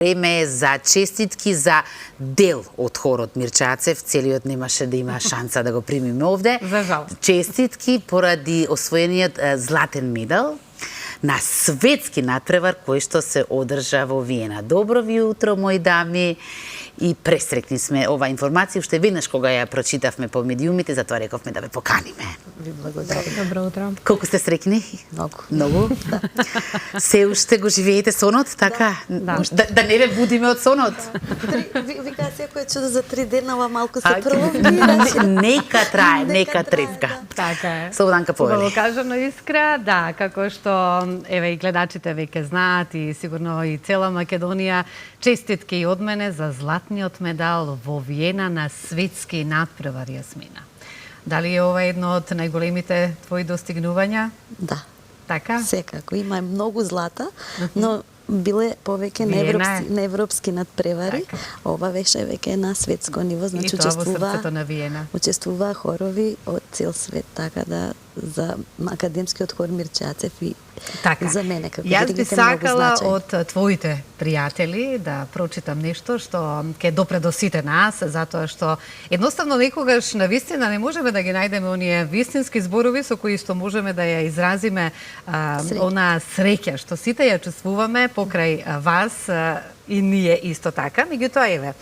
Време е за честитки за дел од хорот Мирче-Ацев. Целиот немаше да има шанса да го примиме овде. За жал. Честитки поради освоениот златен медал на светски натпревар кој што се одржа во Виена. Добро ви утро, мои дами. И пресрекни сме ова информација уште веднаш кога ја прочитавме по медиумите, затоа рековме да ве поканиме. Ви благодарам. Добро утро. Колку сте срекни? Многу. Многу? Да. Се уште го живеете сонот, така? Да не ве будиме од сонот. Вика секој чудо за 3 дена, ова малку се пролонгира. Нека трае, нека тревка. Така е. Слободанка повели. Убаво кажано, Искра, да, како што еве и гледачите веќе знаат и сигурно и цела Македонија, честитки и од мене за златниот медал во Виена на светски натпревар, Јасмина. Дали е ова едно од најголемите твои достигнувања? Да. Така? Секако, има многу злата, но биле повеќе на европски надпревари. Така. Ова беше веќе на светско ниво, значи И тоа во срцето на Виена. учествуваа хорови од цел свет, така да за академскиот хор Мирче-Ацев и Така. за мене како Јас би диригент е многу сакала значајно. од твоите пријатели да прочитам нешто што ќе допре до сите нас, затоа што едноставно некогаш на вистина не можеме да ги најдеме оние вистински зборови со кои што можеме да ја изразиме она среќа што сите ја чувствуваме покрај вас и ние исто така. Меѓутоа, еве,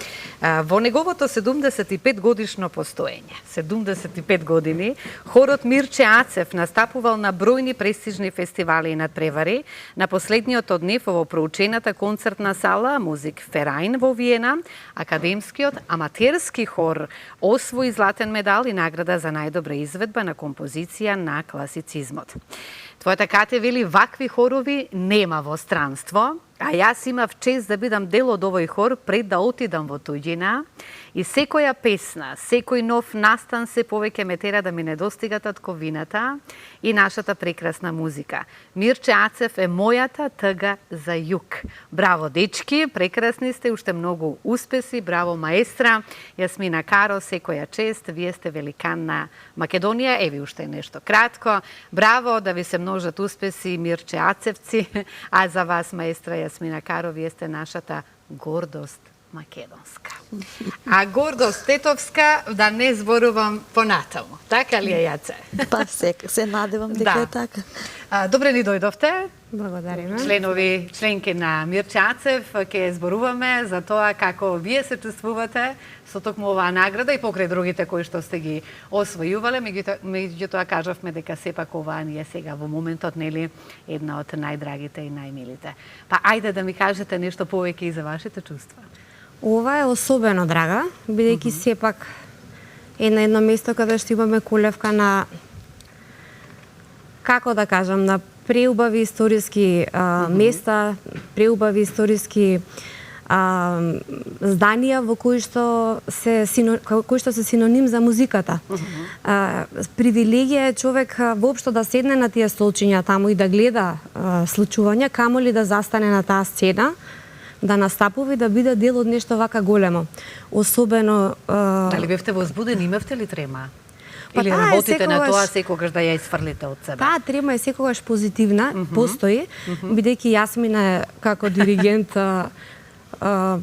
во неговото 75 годишно постоење, 75 години, хорот Мирче-Ацев настапувал на бројни престижни фестивали и надпревари. На последниот од нив во проучената концертна сала Музик Ферајн во Виена, академскиот аматерски хор освои златен медал и награда за најдобра изведба на композиција на класицизмот. Твојата Кате вели, вакви хорови нема во странство, а јас имав чест да бидам дел од овој хор пред да отидам во туѓина и секоја песна, секој нов настан се повеќе ме тера да ми недостига татковината и нашата прекрасна музика. Мирче-Ацев е мојата тъга за југ. Браво, дечки, прекрасни сте, уште многу успеси, браво, маестра, Јасмина Каро, секоја чест, вие сте великан на Македонија, еви уште нешто кратко. Браво, да ви се множат успеси, Мирче-Ацевци, а за вас, маестра Јасмина Каро, вие сте нашата гордост македонска. А гордост тетовска, да не зборувам понатаму. Така ли е, Јаце? Па се надевам дека е така. Добре ни дојдовте. Благодариме. Членки на Мирче-Ацев, ќе зборуваме за тоа како вие се чувствувате со токму оваа награда и покрај другите кои што сте ги освојувале, меѓутоа кажавме дека сепак оваа ни е сега во моментот, нели, една од најдрагите и најмилите. Па ајде да ми кажете нешто повеќе и за вашите чувства. Ова е особено драга, бидејќи сепак е на едно место каде што имаме колевка на, како да кажам, на преубави историски места, преубави историски зданија во кои што се синоним за музиката. Привилегија е човек воопшто да седне на тие столчиња таму и да гледа случувања, камоли да застане на таа сцена, да настапува и да биде дел од нешто вака големо. Особено... Дали бевте возбудени, имавте ли трема? Па или таа работите на секогаш- тоа секогаш да ја изфрлите од себе? Таа трема е секогаш позитивна, постои, бидејќи Јасмина е како диригент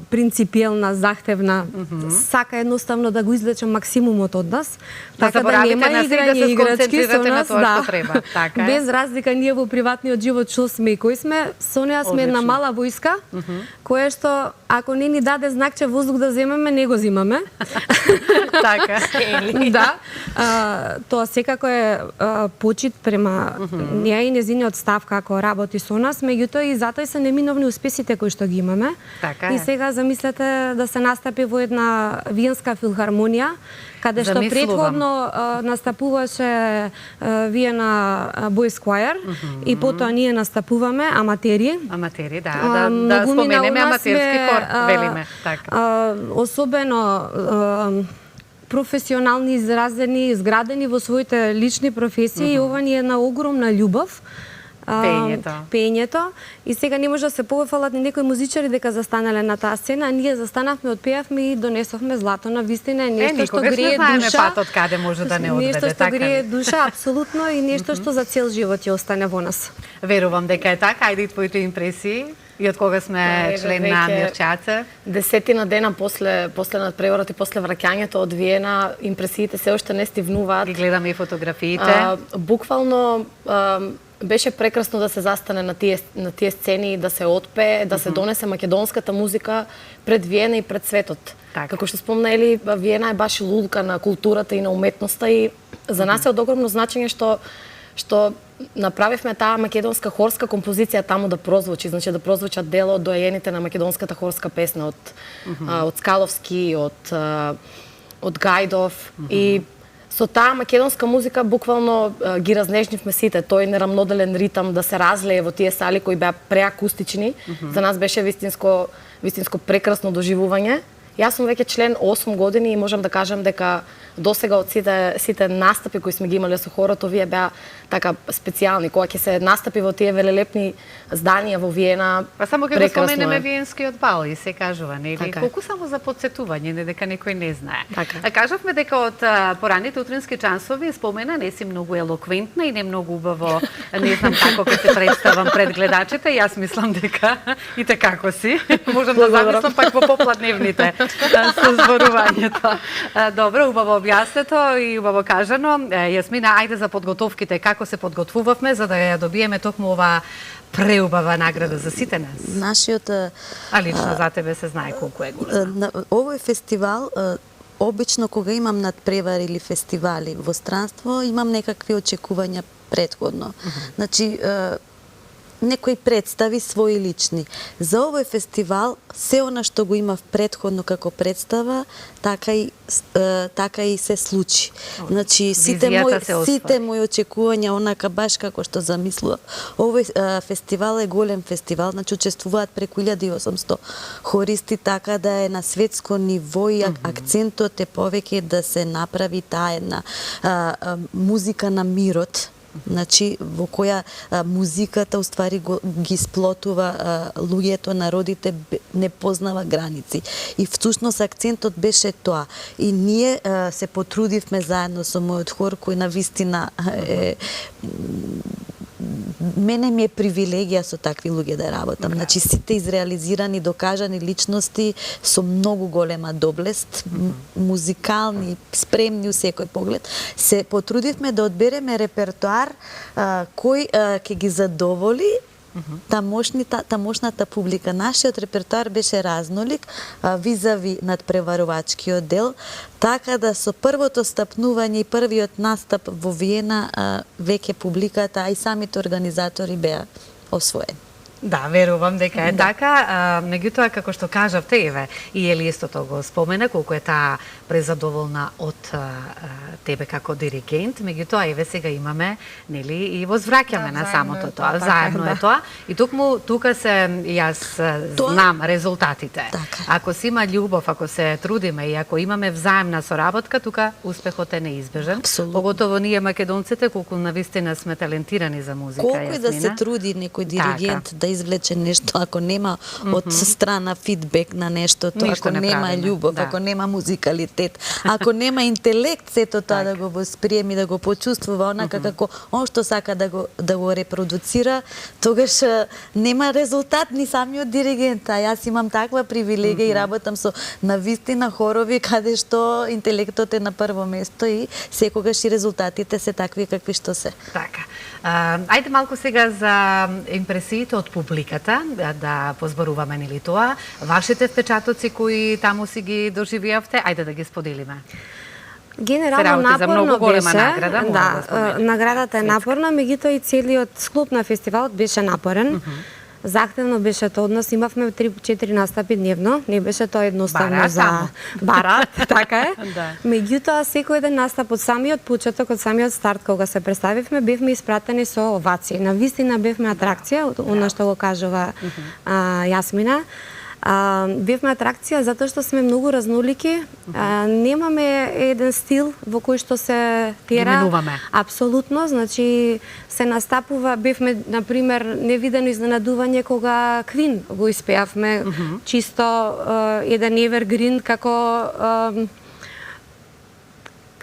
принципиелна, захтевна, сака едноставно да го извлече максимумот од нас, така да нема играње играчки со нас, треба. Така е. без разлика ние во приватниот живот што сме и кој сме, со неа сме една мала војска, која што ако не ни даде знакче воздух да земеме, не го земаме. Така. Да, тоа секако е почит према неа и незиниот став како работи со нас, меѓутоа и затоа се неминовни успесите кои што ги имаме. Така И е. сега замислете да се настапи во една виенска филхармонија, каде што Замислувам. претходно настапуваше Виена Boys Choir и потоа ние настапуваме аматери. Аматери, да споменеме аматерски хор, велиме. Така. Особено професионални, изразени, изградени во своите лични професии и ова ни е една огромна љубов. Пеењето. И сега не може да се повефалат ни некои музичари дека застанале на таа сцена, а ние застанавме, отпеавме и донесовме злато. На вистина е нешто што грее душа. Не патот каде може да не одведе, Нешто што така грее ли? душа, апсолутно, и нешто што за цел живот ќе остане во нас. Верувам дека е така. Ајде и твоите импресии. И од кога сме член на Мирчаце? 10 дена после надпреварот и после враќањето од Виена, импресиите се уште не стивнуваат. Ги гледаме и фотографиите. Буквално беше прекрасно да се застане на тие сцени и да се отпее, да се донесе македонската музика пред Виена и пред светот. Така. Како што спомна Ели, Виена е баш лулка на културата и на уметноста и за нас е од огромно значење што направивме таа македонска хорска композиција таму да прозвучи, значи да прозвучат дел од доајените на македонската хорска песна од Скаловски, од Гајдов и со таа македонска музика буквално ги разнежнивме сите. Тој нерамноделен ритам да се разлее во тие сали кои беа преакустични. За нас беше вистинско прекрасно доживување. Јас сум веќе член 8 години и можам да кажам дека досега од сите настапи кои сме ги имале со хорото, овие беа така специјални. Кога ќе се настапи во тие велелепни зданија во Виена, Па само ќе го споменеме Виенскиот бал и се кажува, нели? Така е. Колку само за подсетување, не дека некој не знае. Така. А кажавме дека од пораните утрински часови спомена не си многу елоквентна и не многу убаво, не знам како ќе се представам пред гледачите. Јас мислам дека и така како си. Можам да замислам пак во попладневните со зборувањето. Добро, убаво објаснето и убаво кажано. Јасмина, ајде за подготовките, како се подготвувавме за да ја добиеме токму оваа преубава награда за сите нас. Нашиот А лично за тебе се знае колку е голема. овој фестивал обично кога имам надпревари или фестивали во странство, имам некакви очекувања претходно. Значи некои представи своји лични. За овој фестивал се она што го имав претходно како представа, така и се случи. Значи сите мои очекувања онака баш како што замислував. Овој фестивал е голем фестивал, значи учествуваат преку 1800 хористи, така да е на светско ниво и акцентот е повеќе да се направи таа една музика на мирот. Значи, во која музиката уствари ги сплотува луѓето, народите, не познава граници. И всушност акцентот беше тоа. И ние се потрудивме заедно со мојот хор, кој на вистина мене ми е привилегија со такви луѓе да работам. Значи, сите изреализирани, докажани личности со многу голема доблест, музикални, спремни у секој поглед. Се потрудивме да одбереме репертоар кој ќе ги задоволи тамошната публика. Нашиот репертоар беше разнолик визави надпреварувачкиот дел, така да со првото стапнување и првиот настап во Виена веќе публиката, а и самите организатори беа освоени. Да, верувам дека е така. Меѓутоа, како што кажавте, еве, и Ели истото го спомена, колку е таа презадоволна од тебе како диригент, меѓутоа, еве, сега имаме, нели, и возвраќаме на самото тоа. Заедно е тоа. И токму тука јас знам резултатите. Ако се има љубов, ако се трудиме и ако имаме взаемна соработка, тука успехот е неизбежен. Поготово ние македонците, колку навистина сме талентирани за музика. Колку и да се труди некој диригент да извлече нешто, ако нема од страна фидбек на нештото, ако нема љубов, ако нема музикалитет, ако нема интелект, сето тоа да го восприеми, да го почувствува онака како он што сака да го репродуцира, тогаш нема резултат ни самиот диригент. А јас имам таква привилегија и работам со навистина хорови каде што интелектот е на прво место и секогаш и резултатите се такви какви што се. Така. Ајде малку сега за импресиите од публиката, да позборуваме нели тоа. Вашите впечатоци кои таму си ги доживеавте, ајде да ги споделиме. Генерално напорно беше. Награда, наградата е напорна, меѓутоа и целиот склоп на фестивалот беше напорен. Захтевно беше тоа од нас, имавме 3-4 настапи дневно, не беше тоа едноставно за барат, така е. Меѓутоа, секој еден настап од самиот почеток, од самиот старт, кога се представивме, бевме испратени со овации. Навистина бевме атракција, она што го кажува Јасмина. Бевме атракција затоа што сме многу разнолики, немаме еден стил во кој што се тера. Апсолутно, значи се настапува, бевме, например, невидено изненадување кога Квин го испеавме, чисто еден evergreen како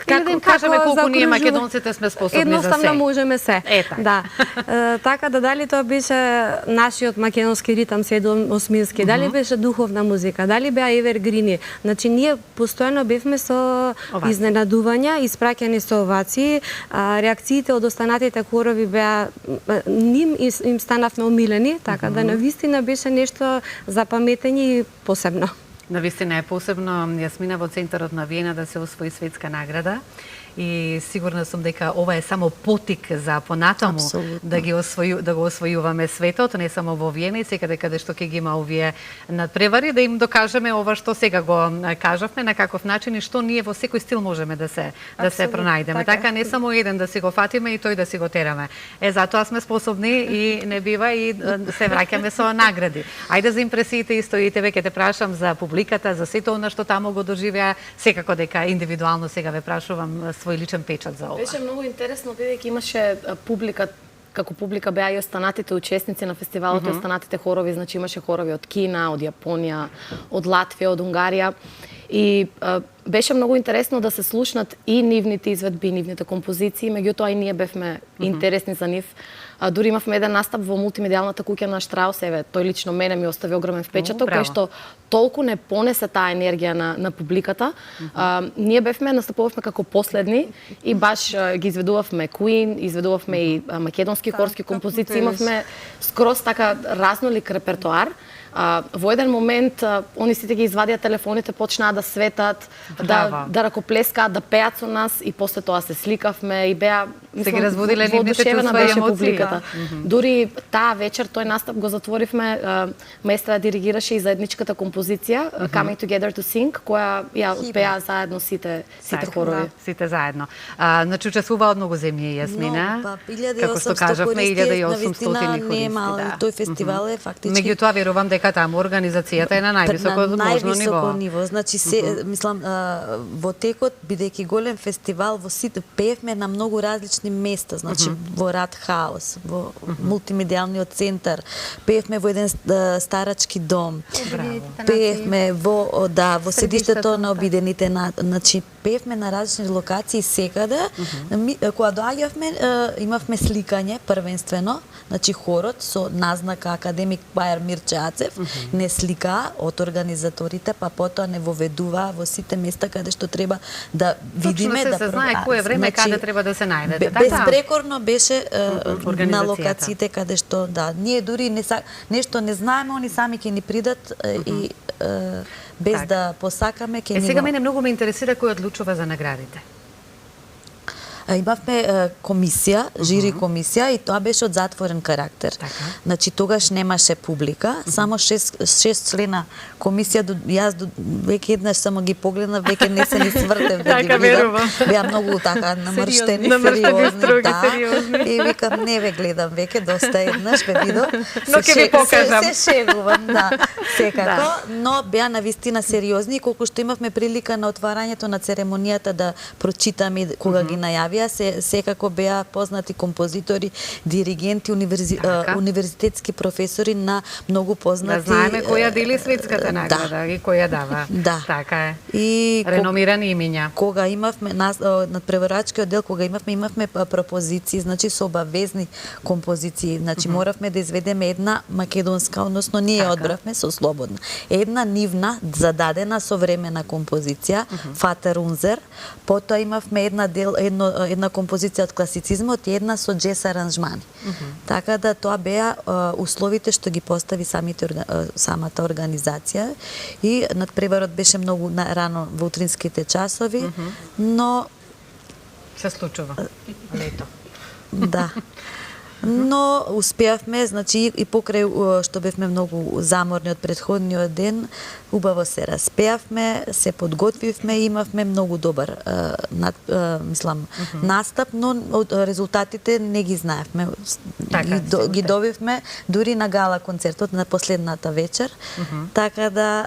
Или да им кажеме колку ние македонците сме способни за се. Едноставно можеме се. Така. Да. Така да дали тоа беше нашиот македонски ритам седомосмински, дали беше духовна музика, дали беа евергрини. Значи ние постојано бевме со изненадувања, испраќани со овации, реакциите од останатите хорови беа им станавме омилени, така да навистина беше нешто за паметење и посебно. Навистина е посебно. Јасмина во центарот на Виена да се освои светска награда и сигурна сум дека ова е само потик за понатаму да го освојуваме светот, не само во Виена и секаде каде што ќе ги има овие надпревари, да им докажеме ова што сега го кажавме, на каков начин и што ние во секој стил можеме да се пронајдеме. Така не само еден да си го фатиме и тој да си го тераме. Затоа сме способни и не бива и се враќаме со награди. Ајде за импресиите исто и тебе ќе те прашам за публиката, за сето она што таму го доживеа, секако дека индивидуално сега ве прашувам свој личен печат за ова. Беше многу интересно бидејќи имаше публика, како публика беа и останатите учесници на фестивалот, и останатите хорови, значи имаше хорови од Кина, од Јапонија, од Латвија, од Унгарија. И беше многу интересно да се слушнат и нивните изведби, нивните композиции, меѓутоа и ние бевме интересни за нив. Дури имавме еден настап во мултимедијалната куќа на Штраус, тој лично мене ми остави огромен впечаток, кај што толку не понесе таа енергија на публиката. Ние настапувавме како последни и баш ги изведувавме Queen, изведувавме и македонски хорски композиции, имавме скроз така разнолик репертоар. Во еден момент они сите ги извадија телефоните, почнаа да светат, да ракоплескаат, да пеат со нас и после тоа се сликавме и беа се ги разбудиле нивните чувства и емоции. Дури таа вечер тој настап го затворивме, маестра диригираше и заедничката композиција Coming Together to Sing, која ја пеа заедно сите хорови. Сите заедно. Значи учествува од многу земји, Јасмина. Како што кажавме, 1800 хористи. Тој фестивал е фактички. Меѓутоа верувам дека таму организацијата е на највисоко можно ниво. Значи мислам во текот, бидејќи голем фестивал, во сите пеевме на многу различни места, значи во Рад Хаус, во мултимедијалниот центар, пеевме во еден старачки дом, пеевме во седиштето на Обединените нации, значи пеевме на различни локации секаде. Кога доаѓавме, имавме сликање првенствено, значи хорот со назнака академик Бајар Мирче Ацев не слика од организаторите, па потоа не воведува во сите места каде што треба да видиме, да се знае кое време каде треба да се најдете. Безпрекорно беше на локациите каде што ние дури нешто не знаеме, они сами ќе ни придат и без да посакаме ќе ни. Сега мене многу ме интересира кој одлучува за наградите. Имавме комисија, жири комисија и тоа беше од затворен карактер. Значи тогаш немаше публика, само 6 члена комисија, јас веќе еднаш само ги погледнав, веќе не се ни свртев да ги видам. Беа многу така намрштени, сериозни. И викам не ве гледам веќе, доста еднаш ве видов. Но ќе ви покажам. Се шегувам, секако, но беа навистина сериозни, колку што имавме прилика на отварањето на церемонијата да прочитаме кога ги најавија, секако беа познати композитори, диригенти, универзитетски професори на многу познати. Да знаеме која дели светската награда и која дава. Така е. И реномирани имиња. Кога имавме на преварачкиот дел, кога имавме пропозиции, значи со обавезни композиции, значи моравме да изведеме една македонска, односно ние одбравме со слободна. Една нивна зададена современа композиција, Фатер Унзер, потоа имавме една композиција од класицизмот и една со джез аранжмани. Така да тоа беа условите што ги постави самата организација и надпреварот беше многу рано во утринските часови, но се случува лето. Да. Но успеавме, значи и покрај што бевме многу заморни од претходниот ден, убаво се распеавме, се подготвивме и имавме многу добар настап, но резултатите не ги знаевме. Ги добивме дури на гала концертот на последната вечер, така да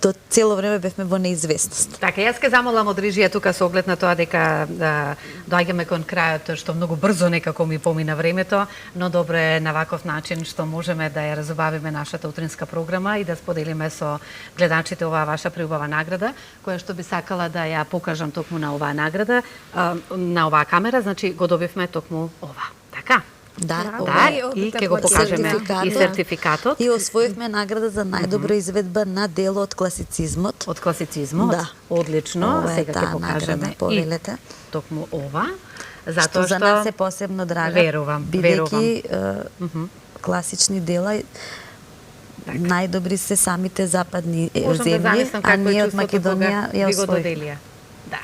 до цело време бевме во неизвестност. Така, јас ке замолам од режија тука со оглед на тоа дека доаѓаме кон крајот, што многу брзо некако ми помина времето. но добро е на ваков начин што можеме да ја разубавиме нашата утринска програма и да споделиме со гледачите оваа ваша преубава награда, која што би сакала да ја покажам токму на оваа награда, на оваа камера, значи го добивме токму ова. Така? Да, Да, и ќе го покажеме и сертификатот. И освоивме награда за најдобра изведба на дело од класицизмот. Од класицизмот. Да. Одлично. Ова е Сега таа ќе покажеме награда, повелете. и токму ова. Што Затоа за нас е посебно драга, верувам. бидејќи класични дела најдобри се самите западни Можам да земји, замислам а какво е ние од чувството Македонија кога ја ви го освоивме. доделија. Да.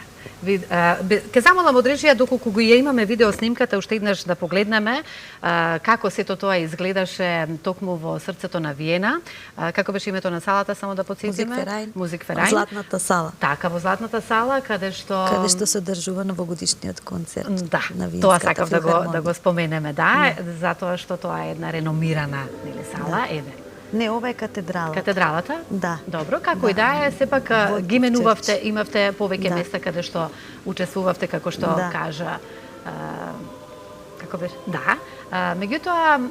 Ке замолам од режија, доколку го ја имаме видео снимката, уште еднаш да погледнеме како сето тоа изгледаше токму во срцето на Виена. Како беше името на салата, само да подсетиме? Музик Ферајн. Златната сала. Така, во Златната сала, каде што се одржува новогодишниот концерт Да, на Виенската тоа сакав да филхармонија. го споменеме, да, затоа што тоа е една реномирана нели сала, еве. Не, ова е катедрала. Катедралата? Да. Добро, како и да е, сепак Во ги менувавте, Черч. имавте повеќе Да. места каде што учествувавте, како што Да. кажа како беше? Да. Меѓутоа,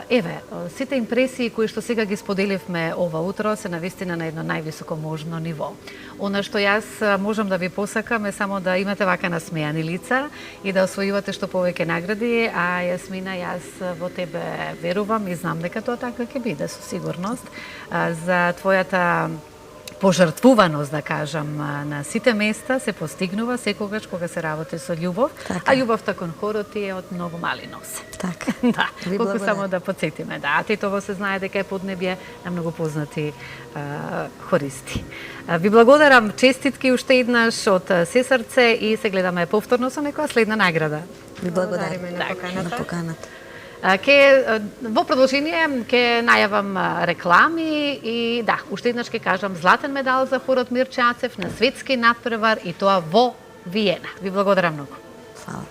еве, сите импресии кои што сега ги споделивме ова утро се навистина на едно највисоко можно ниво. Она што јас можам да ви посакам е само да имате вака насмејани лица и да освојувате што повеќе награди, а Јасмина, јас во тебе верувам и знам дека тоа така ќе биде со сигурност. За твојата пожртвуваност, да кажам, на сите места се постигнува секогаш кога се работи со љубов, Така. а љубовта кон хорот е од многу мали носе. Така. Да, Ви колку благодарам. само да подсетиме. Да, Титово се знае дека е поднебје на многу познати хористи. Ви благодарам, честитки уште еднаш од се срце и се гледаме повторно со некоја следна награда. Ви благодариме Благодариме на на поканата. поканата. Во продолжение ќе најавам реклами и да, уште еднаш ќе кажам златен медал за хорот Мирче Ацев на светски натпревар и тоа во Виена. Ви благодарам многу. Фала.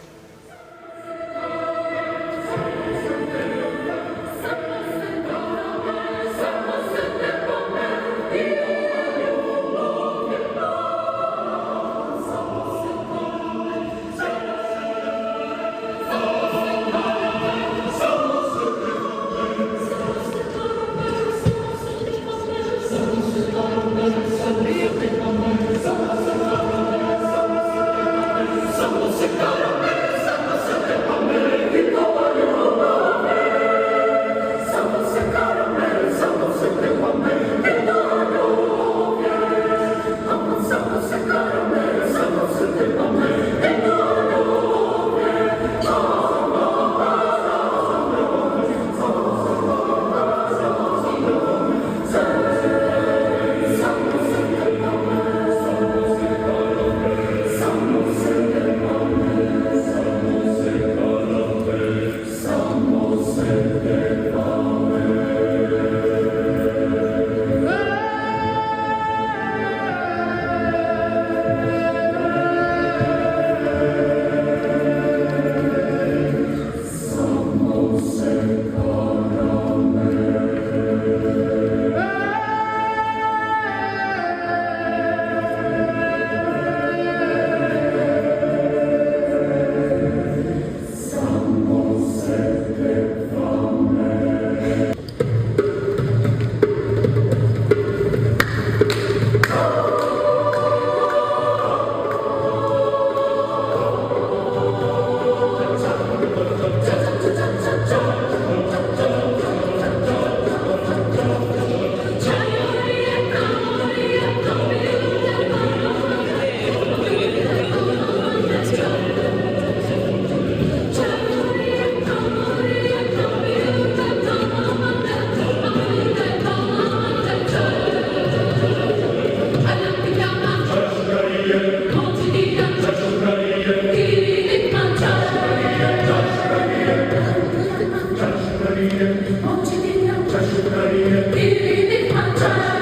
Thank you.